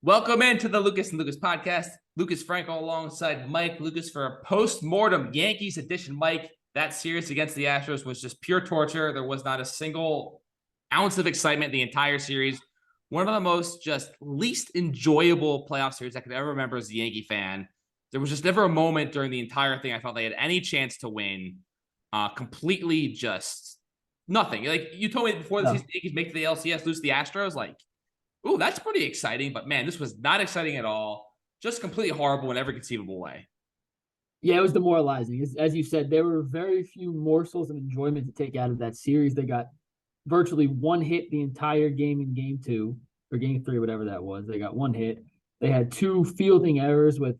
Welcome into the Lucas and Lucas podcast. Lucas Frankel alongside Mike Lucas for a post-mortem Yankees edition. Mike, that series against the Astros was just pure torture. There was not a single ounce of excitement the entire series. One of the most just least enjoyable playoff series I could ever remember as a Yankee fan. There was just never a moment during the entire thing I felt they had any chance to win. Completely just nothing. Like you told me before the season, the Yankees make the LCS, lose to the Astros. Like, ooh, that's pretty exciting. But man, this was not exciting at all. Just completely horrible in every conceivable way. Yeah, it was demoralizing. As you said, there were very few morsels of enjoyment to take out of that series. They got virtually one hit the entire game in game two or game three, whatever that was. They got one hit. They had two fielding errors with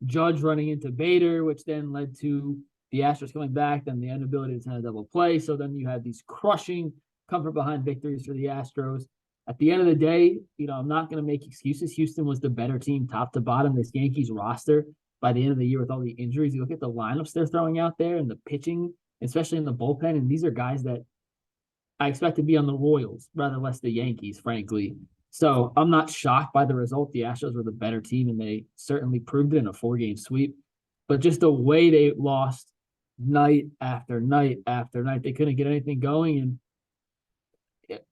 Judge running into Bader, which then led to the Astros coming back, then the inability to send a double play. So then you had these crushing comfort behind victories for the Astros. At the end of the day, I'm not going to make excuses. Houston was the better team top to bottom. This Yankees roster, by the end of the year with all the injuries, you look at the lineups they're throwing out there and the pitching, especially in the bullpen, and these are guys that I expect to be on the Royals rather less the Yankees, frankly. So I'm not shocked by the result. The Astros were the better team, and they certainly proved it in a 4-game sweep. But just the way they lost night after night after night, they couldn't get anything going. And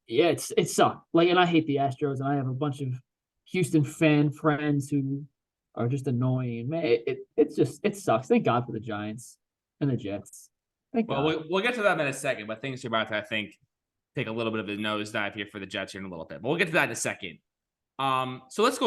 yeah, it sucked. And I hate the Astros, and I have a bunch of Houston fan friends who are just annoying. And man, it sucks. Thank God for the Giants and the Jets. Thank God. We'll get to that in a second, but things are about to, I think, take a little bit of a nosedive here for the Jets here in a little bit. But we'll get to that in a second. So let's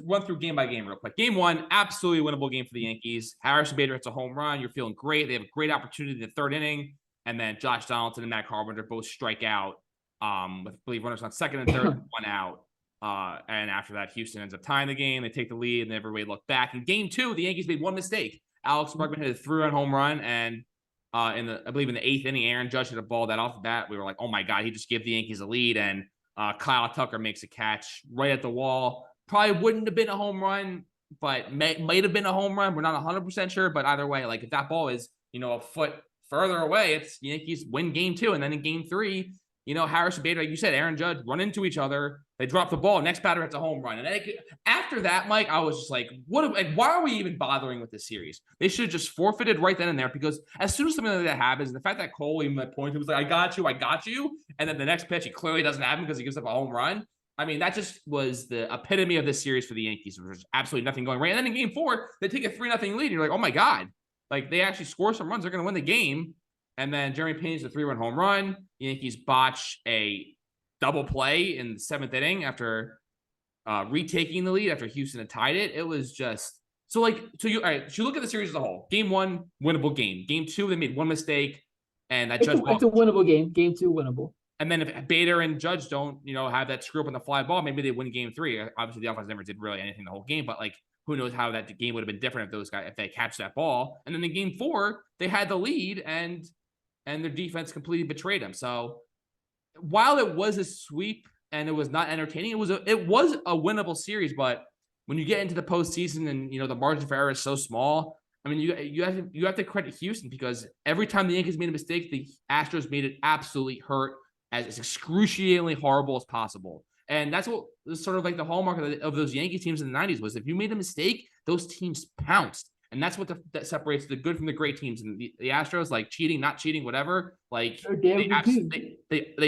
run through game by game real quick. Game one, absolutely winnable game for the Yankees. Harrison Bader hits a home run. You're feeling great. They have a great opportunity in the third inning. And then Josh Donaldson and Matt Carpenter both strike out. With, I believe, runners on second and third, one out. And after that, Houston ends up tying the game. They take the lead, and everybody looked back. In game two, the Yankees made one mistake. Alex Bregman hit a 3-run home run, and I believe in the eighth inning, Aaron Judge hit a ball that off the bat. We were like, oh my God, he just gave the Yankees a lead. And Kyle Tucker makes a catch right at the wall. Probably wouldn't have been a home run, but might have been a home run. We're not 100% sure, but either way, if that ball is, a foot further away, it's Yankees win game two. And then in game three, Harrison Bader, like you said, Aaron Judge run into each other. They drop the ball. Next batter hits a home run. And after that, Mike, I was just like, why are we even bothering with this series? They should have just forfeited right then and there, because as soon as something like that happens, the fact that Cole even pointed was like, I got you. And then the next pitch, he clearly doesn't have him because he gives up a home run. I mean, that just was the epitome of this series for the Yankees. There was absolutely nothing going right. And then in game four, they take a 3-0 lead. And you're like, oh my God. They actually score some runs. They're going to win the game. And then Jeremy Pena's a 3-run home run. The Yankees botch a double play in the seventh inning after retaking the lead after Houston had tied it. It was just so you look at the series as a whole. Game one, winnable game. Game two, they made one mistake, and that it's a winnable game. Game two, winnable. And then if Bader and Judge don't, have that screw up on the fly ball, maybe they win game three. Obviously, the offense never did really anything the whole game, but who knows how that game would have been different if they catch that ball. And then in game four, they had the lead and their defense completely betrayed them. So while it was a sweep and it was not entertaining, it was a winnable series. But when you get into the postseason and the margin for error is so small, I mean, you have to credit Houston, because every time the Yankees made a mistake, the Astros made it absolutely hurt, as excruciatingly horrible as possible. And that's what was sort of the hallmark of those Yankee teams in the 90s was if you made a mistake, those teams pounced. And that's what that separates the good from the great teams. And the Astros, cheating, not cheating, whatever. They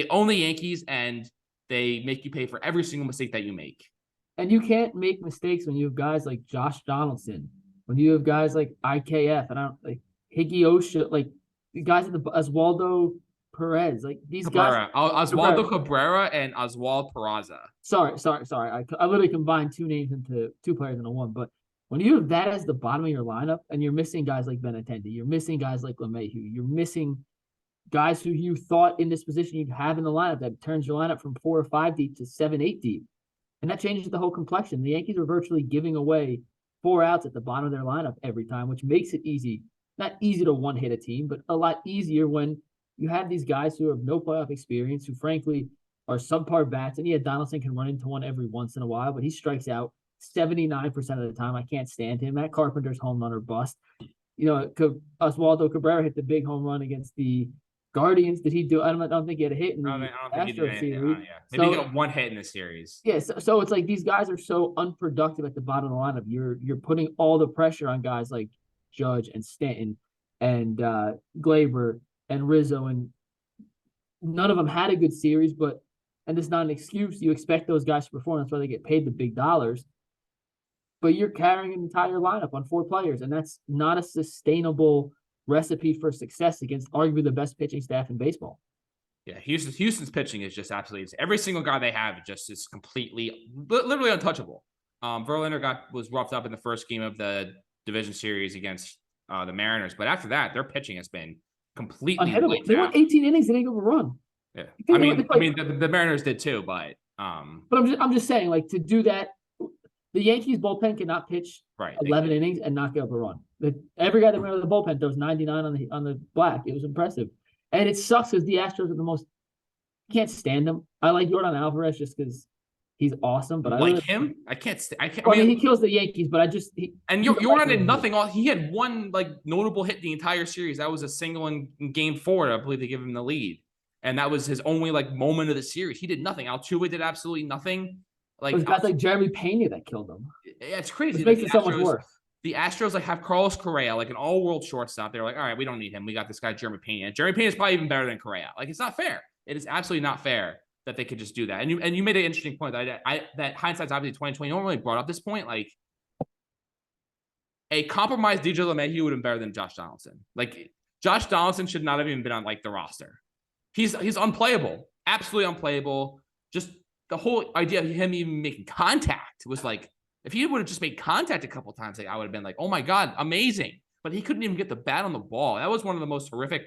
own the Yankees, and they make you pay for every single mistake that you make. And you can't make mistakes when you have guys like Josh Donaldson, when you have guys like IKF, and Higgy the guys at the Oswaldo Perez, these Cabrera. guys. Oswaldo Cabrera and Oswald Peraza. Sorry. I literally combined two names into two players into one, but when you have that as the bottom of your lineup and you're missing guys like Benintendi, you're missing guys like LeMahieu, you're missing guys who you thought in this position you'd have in the lineup, that turns your lineup from 4 or 5 deep to 7, 8 deep. And that changes the whole complexion. The Yankees are virtually giving away 4 outs at the bottom of their lineup every time, which makes it easy. Not easy to one-hit a team, but a lot easier when you have these guys who have no playoff experience, who frankly are subpar bats. And yeah, Donaldson can run into one every once in a while, but he strikes out 79% of the time. I can't stand him. Matt Carpenter's home run or bust. Oswaldo Cabrera hit the big home run against the Guardians, did he do? I don't think he had a hit in I the don't think he did Astros anything. series. Yeah, maybe he So got one hit in the series. yeah, so it's like these guys are so unproductive at the bottom of the lineup. You're putting all the pressure on guys like Judge and Stanton and Glaber and Rizzo, and none of them had a good series. And it's not an excuse. You expect those guys to perform. That's why they get paid the big dollars. But you're carrying an entire lineup on 4 players, and that's not a sustainable recipe for success against arguably the best pitching staff in baseball. Yeah, Houston's pitching is just absolutely insane. Every single guy they have just is completely, literally untouchable. Verlander was roughed up in the first game of the division series against the Mariners, but after that, their pitching has been completely Unhittable. They went 18 innings and they didn't give a run. Yeah, I mean, the Mariners did too, but I'm just saying, like, to do that, the Yankees bullpen cannot pitch 11 innings and not give up a run. Every guy that went out of the bullpen throws 99 on the black. It was impressive. And it sucks because the Astros are the most. Can't stand them. I like Yordan Alvarez just because he's awesome. But him. I can't. I mean, he kills the Yankees, but Yordan did nothing. He had one like notable hit the entire series. That was a single in Game 4. I believe they give him the lead, and that was his only like moment of the series. He did nothing. Altuve did absolutely nothing. Like, it was guys like Jeremy Pena that killed him. Yeah, it's crazy. It makes it so much worse. The Astros like have Carlos Correa, like an all-world shortstop. They're like, all right, we don't need him. We got this guy Jeremy Pena. And Jeremy Pena is probably even better than Correa. Like, it's not fair. It is absolutely not fair that they could just do that. And you made an interesting point that hindsight's obviously 2020. No one really brought up this point. Like, a compromised DJ LeMahieu would have been better than Josh Donaldson. Like, Josh Donaldson should not have even been on like the roster. He's unplayable, absolutely unplayable. Just the whole idea of him even making contact was like, if he would have just made contact a couple of times, like, I would have been like, oh my God, amazing. But he couldn't even get the bat on the ball. That was one of the most horrific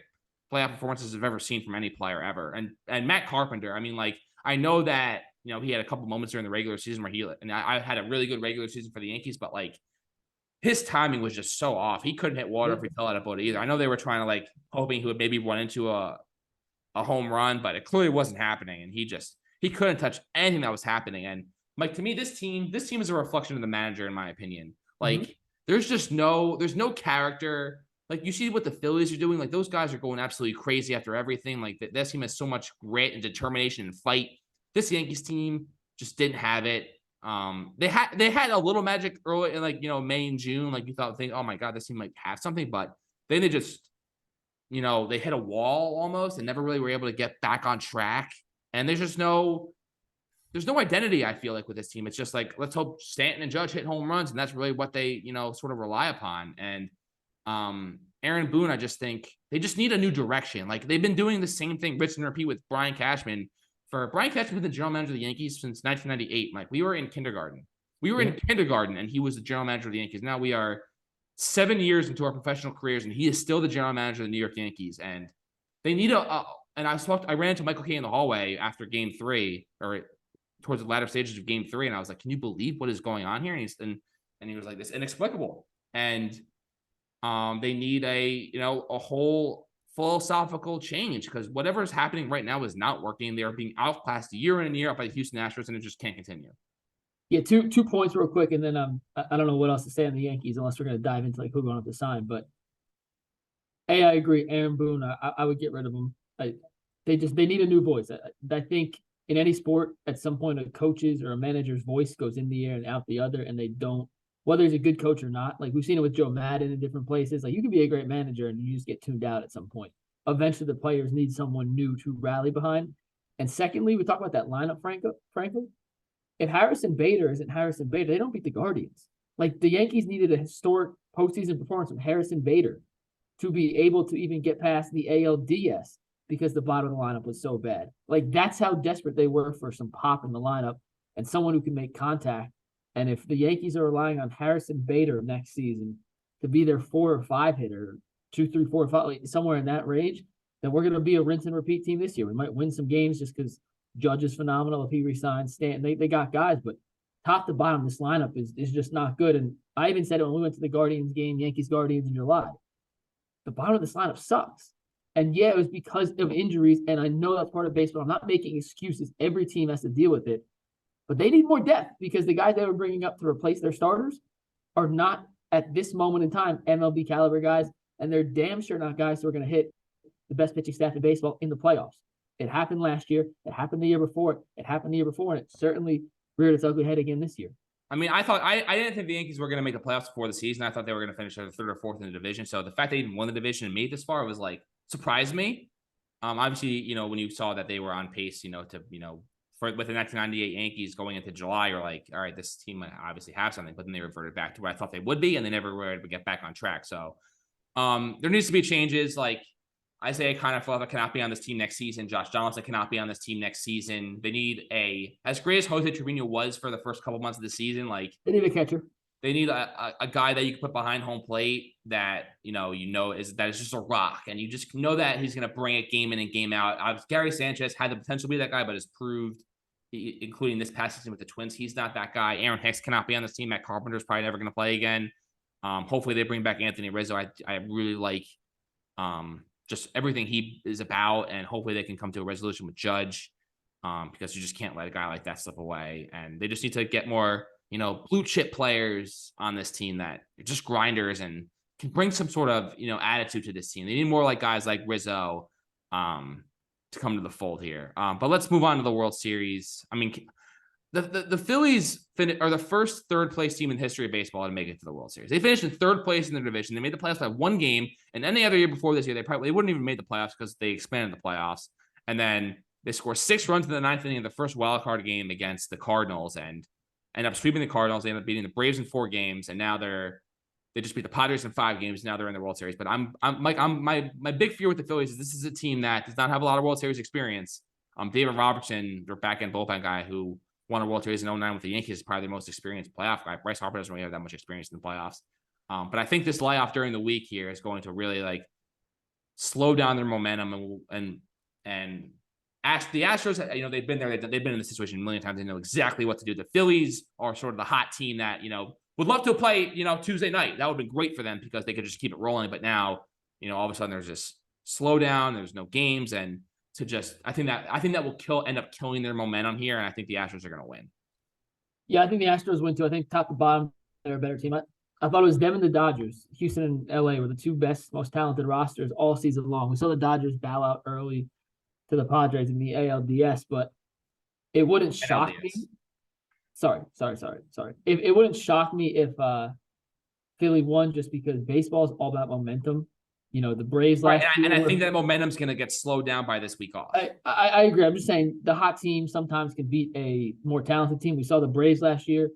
playoff performances I've ever seen from any player ever. And Matt Carpenter, I mean, like, I know that, he had a couple moments during the regular season where I had a really good regular season for the Yankees, but like his timing was just so off. He couldn't hit water if he fell out of boat either. I know they were trying to like hoping he would maybe run into a home run, but it clearly wasn't happening. And he couldn't touch anything that was happening. And Mike, to me, this team is a reflection of the manager, in my opinion. Like, there's no character. Like, you see what the Phillies are doing. Like, those guys are going absolutely crazy after everything. Like, this team has so much grit and determination and fight. This Yankees team just didn't have it. They had a little magic early in like May and June. Like, you think, oh my God, this team might have something, but then they just they hit a wall almost and never really were able to get back on track. And there's no identity, I feel like, with this team. It's just like, let's hope Stanton and Judge hit home runs, and that's really what they, sort of rely upon. And Aaron Boone, I just think they just need a new direction. Like, they've been doing the same thing, rinse and repeat, with Brian Cashman. Brian Cashman been the general manager of the Yankees since 1998. Like, we were in kindergarten. And he was the general manager of the Yankees. Now we are 7 years into our professional careers, and he is still the general manager of the New York Yankees. And they need and I ran into Michael Kay in the hallway after Game 3, or towards the latter stages of Game 3, and I was like, "Can you believe what is going on here?" And he was like, "This inexplicable." And they need a whole philosophical change, because whatever is happening right now is not working. They are being outclassed year in and year out by the Houston Astros, and it just can't continue. Yeah, two points real quick, and then I don't know what else to say on the Yankees unless we're going to dive into like who going up to sign. But I agree, Aaron Boone. I would get rid of him. They need a new voice. I think in any sport, at some point, a coach's or a manager's voice goes in the air and out the other, and they don't, whether he's a good coach or not. Like, we've seen it with Joe Madden in different places. Like, you can be a great manager and you just get tuned out at some point. Eventually, the players need someone new to rally behind. And secondly, we talk about that lineup, Frankel. If Harrison Bader isn't Harrison Bader, they don't beat the Guardians. Like, the Yankees needed a historic postseason performance from Harrison Bader to be able to even get past the ALDS, because the bottom of the lineup was so bad. Like, that's how desperate they were for some pop in the lineup and someone who can make contact. And if the Yankees are relying on Harrison Bader next season to be their 4 or 5 hitter, 2, 3, 4, 5, like somewhere in that range, then we're going to be a rinse and repeat team this year. We might win some games just because Judge is phenomenal if he resigns. Stanton, they got guys, but top to bottom, this lineup is just not good. And I even said it when we went to the Guardians game, Yankees-Guardians in July. The bottom of this lineup sucks. And yeah, it was because of injuries, and I know that's part of baseball. I'm not making excuses. Every team has to deal with it. But they need more depth, because the guys they were bringing up to replace their starters are not, at this moment in time, MLB caliber guys, and they're damn sure not guys who are going to hit the best pitching staff in baseball in the playoffs. It happened last year. It happened the year before. It happened the year before, and it certainly reared its ugly head again this year. I mean, I didn't think the Yankees were going to make the playoffs before the season. I thought they were going to finish third or fourth in the division. So the fact they even won the division and made it this far was like surprised me. Obviously, when you saw that they were on pace, with the 1998 Yankees going into July, you're like, all right, this team might obviously have something, but then they reverted back to where I thought they would be, and they never were able to get back on track. So there needs to be changes. Like Isaiah Kiner cannot be on this team next season. Josh Donaldson cannot be on this team next season. They need as great as Jose Trevino was for the first couple months of the season, like they need a catcher. They need a guy that you can put behind home plate that is just a rock, and you just know that he's going to bring it game in and game out. Gary Sanchez had the potential to be that guy, but has proved, including this past season with the Twins, he's not that guy. Aaron Hicks cannot be on this team. Matt Carpenter's probably never going to play again. Hopefully they bring back Anthony Rizzo. I really like just everything he is about, and hopefully they can come to a resolution with Judge, because you just can't let a guy like that slip away. And they just need to get more blue chip players on this team that are just grinders and can bring some sort of, attitude to this team. They need more like guys like Rizzo to come to the fold here. But let's move on to the World Series. I mean, the Phillies are the first third place team in the history of baseball to make it to the World Series. They finished in third place in their division. They made the playoffs by one game, and any other year before this year, they wouldn't even made the playoffs because they expanded the playoffs. And then they score 6 runs in the ninth inning of the first wild card game against the Cardinals, and end up sweeping the Cardinals. They end up beating the Braves in 4 games, and now they just beat the Padres in 5 games. Now they're in the World Series. But my big fear with the Phillies is this is a team that does not have a lot of World Series experience. David Robertson, their back end bullpen guy who won a World Series in 2009 with the Yankees, is probably the most experienced playoff guy. Bryce Harper doesn't really have that much experience in the playoffs. But I think this layoff during the week here is going to really slow down their momentum and the Astros, they've been there. They've been in this situation a million times. They know exactly what to do. The Phillies are sort of the hot team that, would love to play, Tuesday night. That would have been great for them because they could just keep it rolling. But now, all of a sudden there's this slowdown. There's no games. And I think that will end up killing their momentum here. And I think the Astros are going to win. Yeah, I think the Astros win too. I think top to bottom, they're a better team. I thought it was them and the Dodgers. Houston and LA were the 2 best, most talented rosters all season long. We saw the Dodgers bow out early to the Padres in the ALDS, but it wouldn't shock me. Sorry. It wouldn't shock me if Philly won, just because baseball is all about momentum. The Braves last year. And I think that momentum's going to get slowed down by this week off. I agree. I'm just saying the hot team sometimes can beat a more talented team. We saw the Braves last year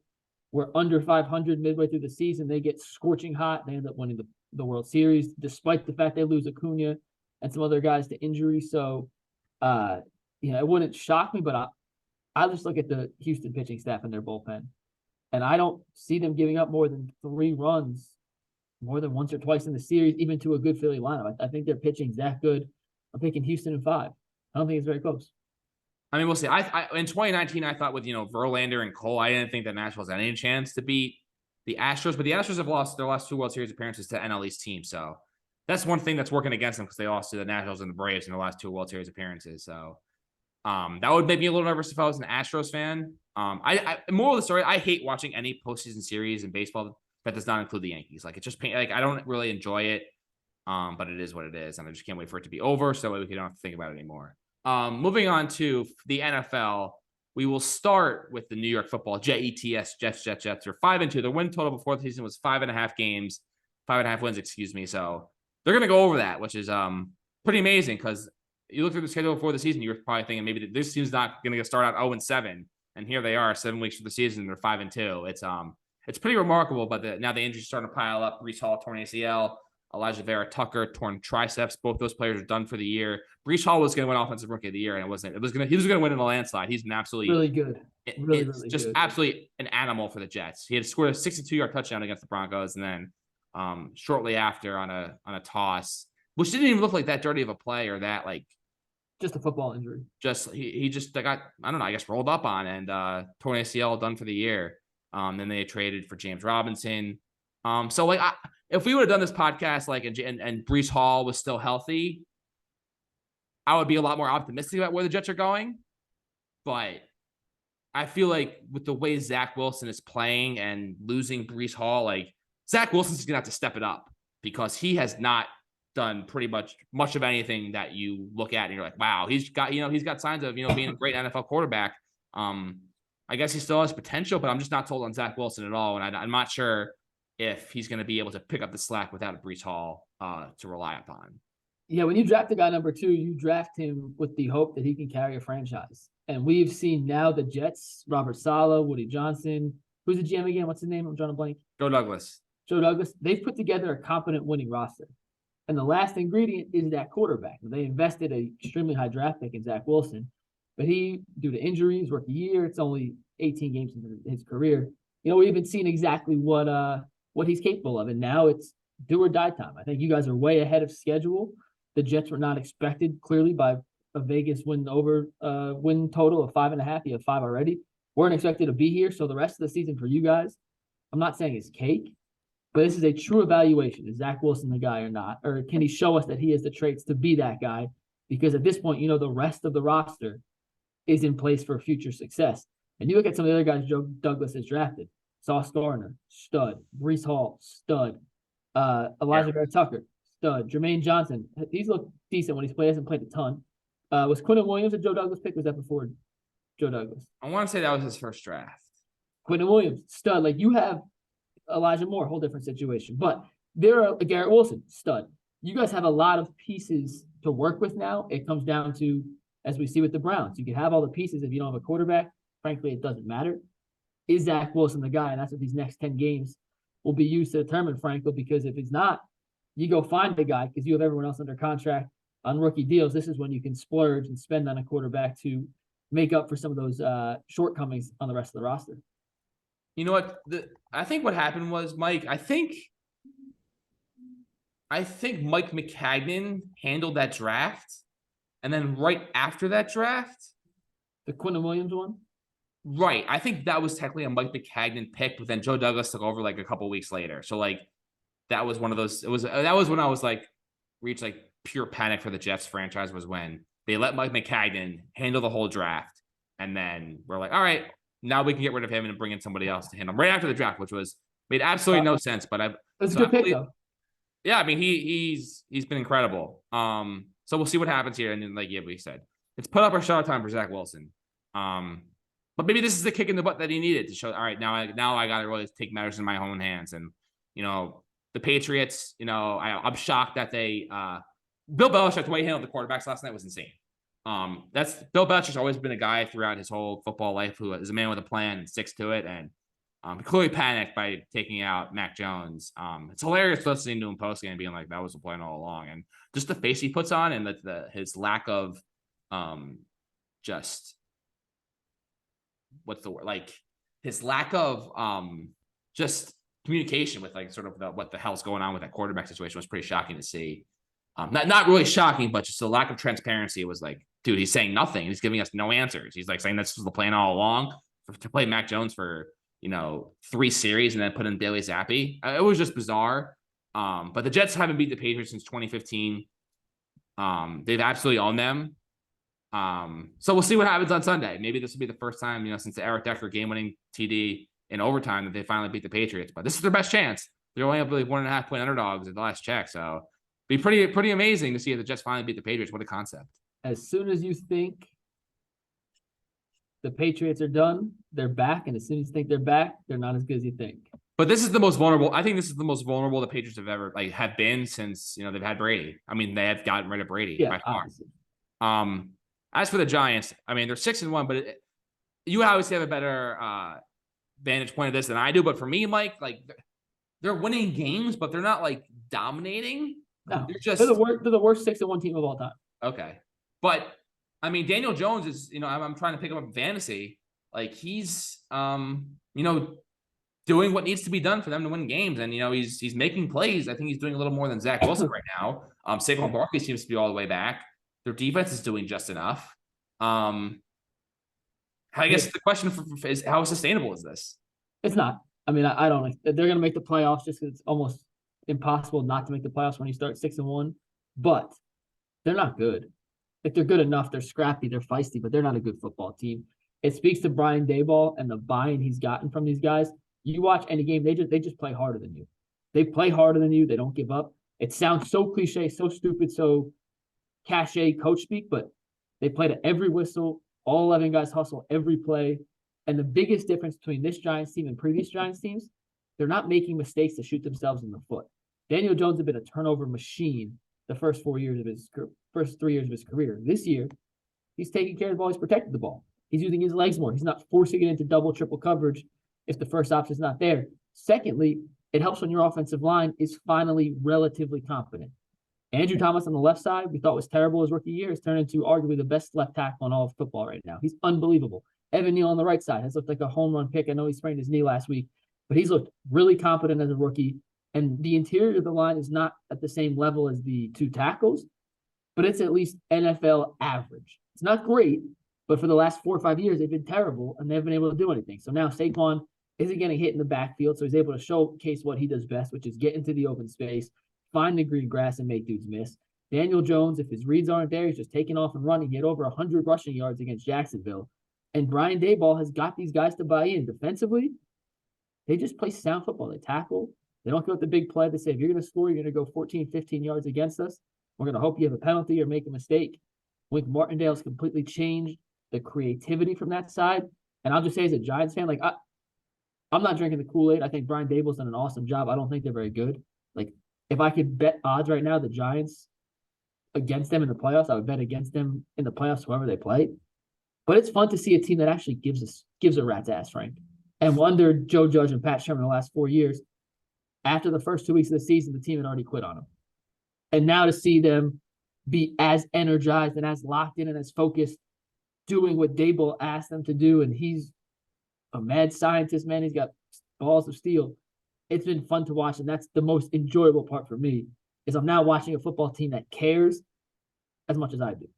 were under 500 midway through the season. They get scorching hot. They end up winning the World Series, despite the fact they lose Acuna and some other guys to injury. So, it wouldn't shock me, but I just look at the Houston pitching staff and their bullpen, and I don't see them giving up more than 3 runs more than once or twice in the series, even to a good Philly lineup. I think their pitching's that good. I'm picking Houston in 5. I don't think it's very close. I mean, we'll see. I in 2019, I thought with Verlander and Cole, I didn't think the Nationals had any chance to beat the Astros, but the Astros have lost their last 2 World Series appearances to NL East teams, so that's one thing that's working against them because they lost to the Nationals and the Braves in the last 2 World Series appearances. So that would make me a little nervous if I was an Astros fan. Moral of the story, I hate watching any postseason series in baseball that does not include the Yankees. It's just I don't really enjoy it. But it is what it is, and I just can't wait for it to be over so we don't have to think about it anymore. Moving on to the NFL, we will start with the New York Football Jets. Jets are 5-2. Their win total before the season was 5.5 wins, excuse me. So they're going to go over that, which is pretty amazing because you look at the schedule before the season, you were probably thinking maybe this team's not going to start out 0-7, and here they are 7 weeks for the season. They're 5-2. It's pretty remarkable, but now the injuries starting to pile up. Breece Hall torn ACL. Elijah Vera Tucker torn triceps. Both those players are done for the year. Breece Hall was going to win Offensive Rookie of the Year, and he was going to win in a landslide. He's an absolutely really good, really just good. Absolutely an animal for the Jets. He had scored a 62-yard touchdown against the Broncos, and then shortly after on a toss, which didn't even look like that dirty of a play or that just a football injury. He just got, I don't know, I guess rolled up on and torn ACL, done for the year. Then they traded for James Robinson. If we would have done this podcast and Breece Hall was still healthy, I would be a lot more optimistic about where the Jets are going. But I feel like with the way Zach Wilson is playing and losing Breece Hall, Zach Wilson's going to have to step it up because he has not done pretty much of anything that you look at and you're like, wow, he's got signs of, being a great NFL quarterback. I guess he still has potential, but I'm just not sold on Zach Wilson at all. And I'm not sure if he's going to be able to pick up the slack without a Breece Hall to rely upon. Yeah, when you draft a guy number 2, you draft him with the hope that he can carry a franchise. And we've seen now the Jets, Robert Saleh, Woody Johnson. Who's the GM again? What's his name? I'm drawing a blank. Joe Douglas. Joe Douglas. They've put together a competent winning roster. And the last ingredient is that quarterback. They invested an extremely high draft pick in Zach Wilson. But he, due to injuries, rookie year, it's only 18 games in his career. We've been seeing exactly what he's capable of. And now it's do or die time. I think you guys are way ahead of schedule. The Jets were not expected clearly by a Vegas win total of 5.5. You have 5 already. Weren't expected to be here. So the rest of the season for you guys, I'm not saying it's cake, but this is a true evaluation. Is Zach Wilson the guy or not? Or can he show us that he has the traits to be that guy? Because at this point, the rest of the roster is in place for future success. And you look at some of the other guys Joe Douglas has drafted. Sauce Gardner, stud. Breece Hall, stud. Elijah Vera Tucker, stud. Jermaine Johnson, he's looked decent when he's played. Hasn't played a ton. Was Quinnen Williams a Joe Douglas pick? Was that before Joe Douglas? I want to say that was his first draft. Quinnen Williams, stud. Like you have Elijah Moore, whole different situation. But there are Garrett Wilson, stud. You guys have a lot of pieces to work with now. It comes down to, as we see with the Browns, you can have all the pieces if you don't have a quarterback. Frankly, it doesn't matter. Is Zach Wilson the guy? And that's what these next 10 games will be used to determine, Frankel, because if he's not, you go find the guy because you have everyone else under contract on rookie deals. This is when you can splurge and spend on a quarterback to make up for some of those shortcomings on the rest of the roster. You know what? I think what happened was, Mike, I think Mike Maccagnan handled that draft. And then right after that draft, the Quinnen Williams one? Right. I think that was technically a Mike Maccagnan pick, but then Joe Douglas took over like a couple weeks later. So like that was one of those. That was when I was like reached like pure panic for the Jets franchise, was when they let Mike Maccagnan handle the whole draft. And then we're like, all right, now we can get rid of him and bring in somebody else to handle him right after the draft, which made absolutely no sense. But that's a good pick though. Yeah, I mean he's been incredible. So we'll see what happens here. And then like we said, it's put up or shut time for Zach Wilson. But maybe this is the kick in the butt that he needed to show. All right, now I got to really take matters in my own hands. And the Patriots, I'm shocked that they Bill Belichick, the way he handled the quarterbacks last night was insane. That's Bill Belichick's always been a guy throughout his whole football life who is a man with a plan and sticks to it. And he clearly panicked by taking out Mac Jones. It's hilarious listening to him post game and being like, that was the plan all along. And just the face he puts on and his lack of just what's the word, like his lack of just communication with like sort of what the hell's going on with that quarterback situation was pretty shocking to see. Not really shocking, but just the lack of transparency. It was like, dude, he's saying nothing. He's giving us no answers. He's like saying this was the plan all along to play Mac Jones for 3 series and then put in Bailey Zappi. It was just bizarre. But the Jets haven't beat the Patriots since 2015. They've absolutely owned them. So we'll see what happens on Sunday. Maybe this will be the first time, since the Eric Decker game-winning TD in overtime that they finally beat the Patriots. But this is their best chance. They're only up like 1.5 point underdogs at the last check. So be pretty amazing to see if the Jets finally beat the Patriots. What a concept. As soon as you think the Patriots are done, they're back. And as soon as you think they're back, they're not as good as you think. But this is the most vulnerable. I think this is the most vulnerable the Patriots have ever have been since, they've had Brady. I mean, they have gotten rid of Brady by far. As for the Giants, I mean, they're 6-1, but you obviously have a better vantage point of this than I do. But for me, Mike, they're winning games, but they're not dominating. No, they're the worst 6-1 team of all time. Okay, but I mean, Daniel Jones is, I'm trying to pick him up in fantasy. He's, doing what needs to be done for them to win games, and he's making plays. I think he's doing a little more than Zach Wilson right now. Saquon Barkley seems to be all the way back. Their defense is doing just enough. I guess the question is how sustainable is this? It's not. I mean, I don't. They're going to make the playoffs just because it's almost impossible not to make the playoffs when you start 6-1. But they're not good. If they're good enough, they're scrappy, they're feisty, but they're not a good football team. It speaks to Brian Daboll and the buy-in he's gotten from these guys. You watch any game, they just play harder than you. They play harder than you. They don't give up. It sounds so cliche, so stupid, so cachet coach speak, but they play to every whistle. All 11 guys hustle every play. And the biggest difference between this Giants team and previous Giants teams, they're not making mistakes to shoot themselves in the foot. Daniel Jones had been a turnover machine the first 3 years of his career. This year, he's taking care of the ball. He's protected the ball. He's using his legs more. He's not forcing it into double, triple coverage if the first option is not there. Secondly, it helps when your offensive line is finally relatively competent. Andrew Thomas on the left side, we thought was terrible his rookie year, has turned into arguably the best left tackle in all of football right now. He's unbelievable. Evan Neal on the right side has looked like a home run pick. I know he sprained his knee last week, but he's looked really competent as a rookie. And the interior of the line is not at the same level as the two tackles, but it's at least NFL average. It's not great, but for the last 4 or 5 years, they've been terrible and they haven't been able to do anything. So now Saquon isn't getting hit in the backfield, so he's able to showcase what he does best, which is get into the open space, find the green grass, and make dudes miss. Daniel Jones, if his reads aren't there, he's just taking off and running. He had over 100 rushing yards against Jacksonville. And Brian Daboll has got these guys to buy in. Defensively, they just play sound football. They tackle. They don't go with the big play. They say, if you're going to score, you're going to go 14, 15 yards against us. We're going to hope you have a penalty or make a mistake. Wink Martindale's completely changed the creativity from that side. And I'll just say as a Giants fan, like, I'm not drinking the Kool-Aid. I think Brian Daboll's done an awesome job. I don't think they're very good. Like, if I could bet odds right now, the Giants against them in the playoffs, I would bet against them in the playoffs, whoever they play. But it's fun to see a team that actually gives a rat's ass, Frank. And under Joe Judge and Pat Sherman the last 4 years, after the first 2 weeks of the season, the team had already quit on them. And now to see them be as energized and as locked in and as focused, doing what Daboll asked them to do, and he's a mad scientist, man. He's got balls of steel. It's been fun to watch, and that's the most enjoyable part for me, is I'm now watching a football team that cares as much as I do.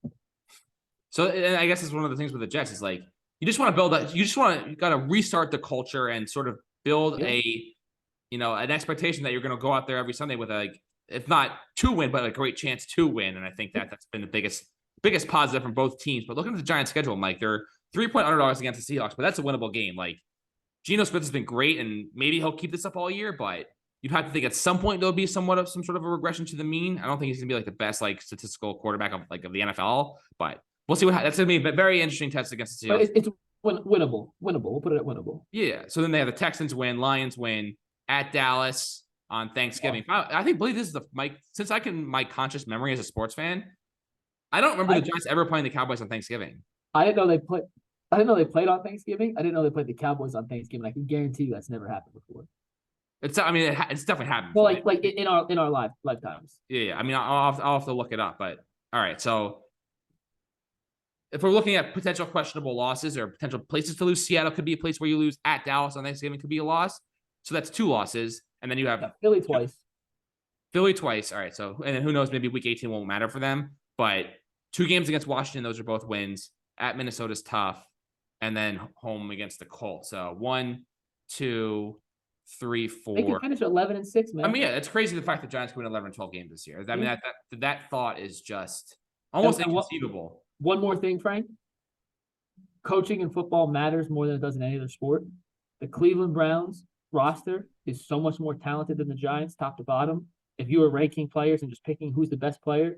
So, and I guess it's one of the things with the Jets is like, you just want to build that. You got to restart the culture and sort of build an expectation that you're going to go out there every Sunday with if not to win, but a great chance to win. And I think that's been the biggest positive from both teams. But looking at the Giants schedule, Mike, they're 3-point underdogs against the Seahawks, but that's a winnable game. Like, Geno Smith has been great, and maybe he'll keep this up all year, but you'd have to think at some point there'll be some sort of a regression to the mean. I don't think he's gonna be like the best statistical quarterback of the NFL, but we'll see that's gonna be a very interesting test against the Seahawks. But it's winnable. We'll put it at winnable. Yeah. So then they have the Texans win, Lions win at Dallas on Thanksgiving. I believe this is since my conscious memory as a sports fan, I don't remember the Giants ever playing the Cowboys on Thanksgiving. I didn't know they played on Thanksgiving. I didn't know they played the Cowboys on Thanksgiving. I can guarantee you that's never happened before. It's definitely happened. Well, like in our lifetimes. Yeah. I mean, I'll have to look it up, but all right. So if we're looking at potential questionable losses or potential places to lose, Seattle could be a place where you lose. At Dallas on Thanksgiving could be a loss. So that's 2 losses. And then you have Philly twice. All right. So, and then who knows, maybe week 18 won't matter for them, but 2 games against Washington, those are both wins. At Minnesota's tough. And then home against the Colts. So 1, 2, 3, 4. They can finish 11-6, man. I mean, yeah, it's crazy the fact that Giants can win 11 or 12 games this year. I mean, that thought is just almost inconceivable. One more thing, Frank. Coaching in football matters more than it does in any other sport. The Cleveland Browns roster is so much more talented than the Giants, top to bottom. If you were ranking players and just picking who's the best player,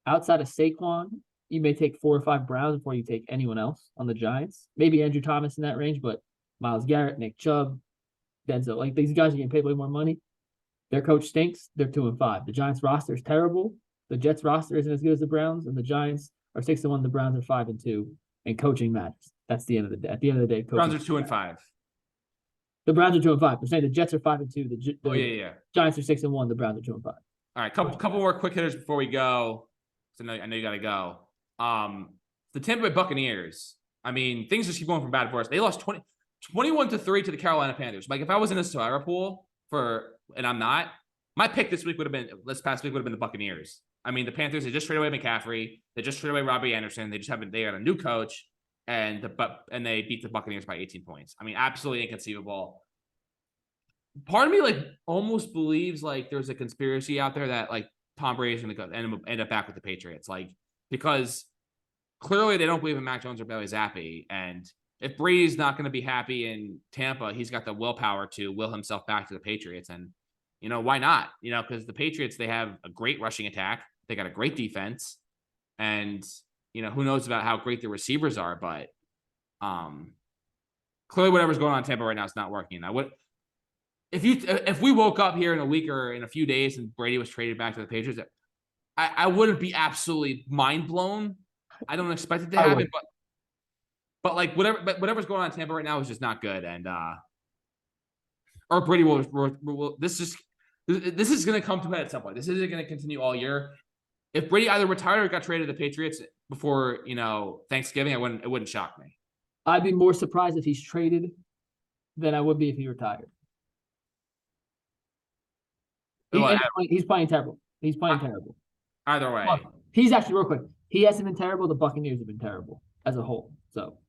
outside of Saquon, you may take 4 or 5 Browns before you take anyone else on the Giants. Maybe Andrew Thomas in that range, but Myles Garrett, Nick Chubb, Denzel, like these guys are getting paid way more money. Their coach stinks. They're 2-5. The Giants roster is terrible. The Jets roster isn't as good as the Browns, and the Giants are 6-1. The Browns are 5-2, and coaching matters. That's the end of the day. At the end of the day, Browns are 2-5. The Browns are 2-5. We're saying the Jets are 5-2. The Giants are 6-1. The Browns are 2-5. All right, couple more quick hitters before we go. So I know you got to go. The Tampa Bay Buccaneers. I mean, things just keep going from bad for us. They lost 21-3 to the Carolina Panthers. Like, if I was in a Survivor pool and I'm not, my pick this past week would have been the Buccaneers. I mean, the Panthers, they just traded away McCaffrey. They just traded away Robbie Anderson. They got a new coach, and they beat the Buccaneers by 18 points. I mean, absolutely inconceivable. Part of me almost believes there's a conspiracy out there that Tom Brady is going to end up back with the Patriots, because clearly they don't believe in Mac Jones or Bailey Zappi, and if Brady's not going to be happy in Tampa, he's got the willpower to will himself back to the Patriots. And why not? Because the Patriots, they have a great rushing attack. They got a great defense. And, who knows about how great the receivers are, but clearly whatever's going on in Tampa right now is not working. If we woke up here in a week or in a few days and Brady was traded back to the Patriots, I wouldn't be absolutely mind blown. I don't expect it to happen, but like whatever's going on in Tampa right now is just not good. And or Brady will this is going to come to head at some point. This isn't going to continue all year. If Brady either retired or got traded to the Patriots before Thanksgiving, it wouldn't shock me. I'd be more surprised if he's traded than I would be if he retired. He's playing terrible. He's playing terrible. Either way. Well, he's actually, real quick, he hasn't been terrible. The Buccaneers have been terrible as a whole. So.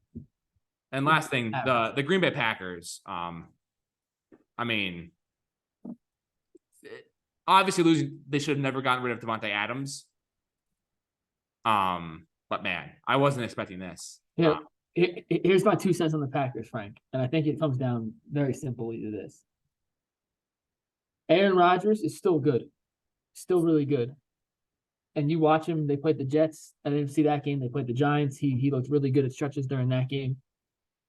And last thing, the Green Bay Packers. Obviously losing, they should have never gotten rid of Devontae Adams. But man, I wasn't expecting this. Yeah. Here's my 2 cents on the Packers, Frank. And I think it comes down very simply to this. Aaron Rodgers is still good. Still really good. And you watch him, they played the Jets. I didn't see that game. They played the Giants. He looked really good at stretches during that game.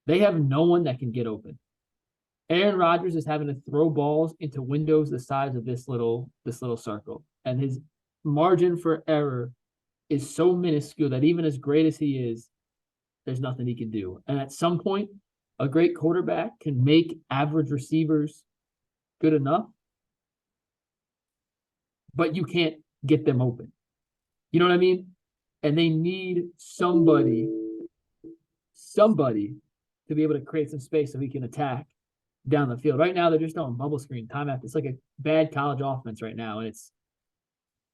They have no one that can get open. Aaron Rodgers is having to throw balls into windows the size of this little circle. And his margin for error is so minuscule that even as great as he is, there's nothing he can do. And at some point, a great quarterback can make average receivers good enough, but you can't get them open. You know what I mean? And they need somebody to be able to create some space so he can attack down the field. Right now, they're just throwing bubble screen time after. It's like a bad college offense right now. And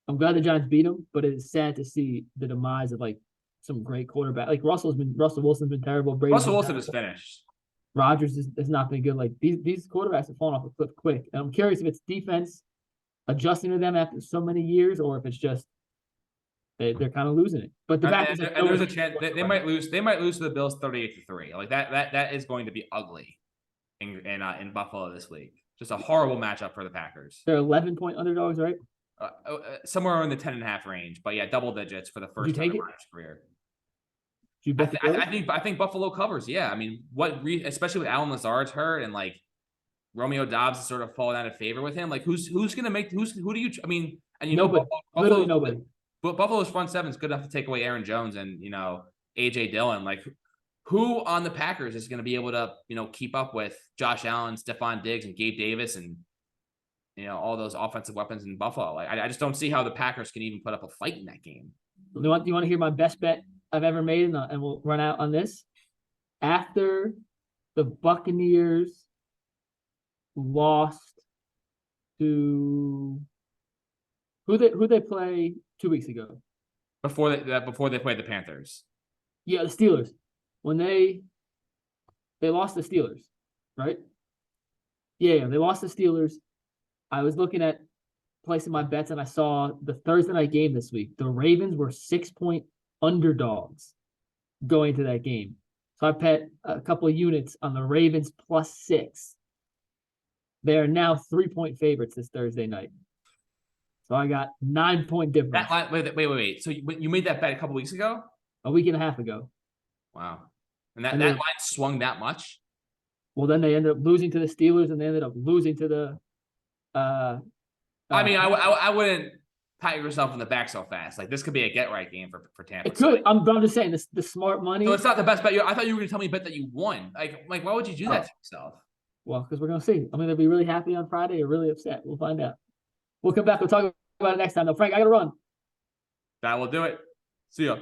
I'm glad the Giants beat them, but it is sad to see the demise of like some great quarterback. Like Russell Wilson's been terrible. Russell Wilson is finished. Rodgers has not been good. Like these quarterbacks have fallen off a cliff quick. And I'm curious if it's defense adjusting to them after so many years, or if it's just they're kind of losing it. But the fact is, and there's a chance they might lose. They might lose to the Bills 38-3. Like that is going to be ugly in Buffalo this week. Just a horrible matchup for the Packers. They're 11-point underdogs, right? Somewhere in the 10.5 range, but yeah, double digits for the first time in Rodgers' career. I think Buffalo covers. Yeah, I mean, especially with Allen Lazard's hurt and like Romeo Dobbs is sort of falling out of favor with him. Like who's going to make who do you? I mean, and nobody, literally nobody. But Buffalo's front seven is good enough to take away Aaron Jones and AJ Dillon. Like who on the Packers is going to be able to keep up with Josh Allen, Stephon Diggs, and Gabe Davis and all those offensive weapons in Buffalo? Like I just don't see how the Packers can even put up a fight in that game. Do you want to hear my best bet I've ever made, and we'll run out on this? After the Buccaneers lost to who they play 2 weeks ago? Before they played the Panthers. Yeah, the Steelers. When they lost the Steelers, right? Yeah, they lost the Steelers. I was looking at placing my bets, and I saw the Thursday night game this week. The Ravens were 6-point underdogs going to that game. So I bet a couple of units on the Ravens +6. They are now 3-point favorites this Thursday night. So I got 9-point difference. Wait. So you made that bet a couple weeks ago? A week and a half ago. Wow. And that line swung that much? Well, then they ended up losing to the Steelers, and they ended up losing to the I wouldn't pat yourself on the back so fast. Like this could be a get right game for Tampa. It could. I'm just saying the smart money. So it's not the best bet. I thought you were going to tell me a bet that you won. Like why would you do that to yourself? Well, because we're going to see. I'm going to be really happy on Friday or really upset. We'll find out. We'll come back. We'll talk about it next time. Though, Frank, I got to run. That will do it. See ya.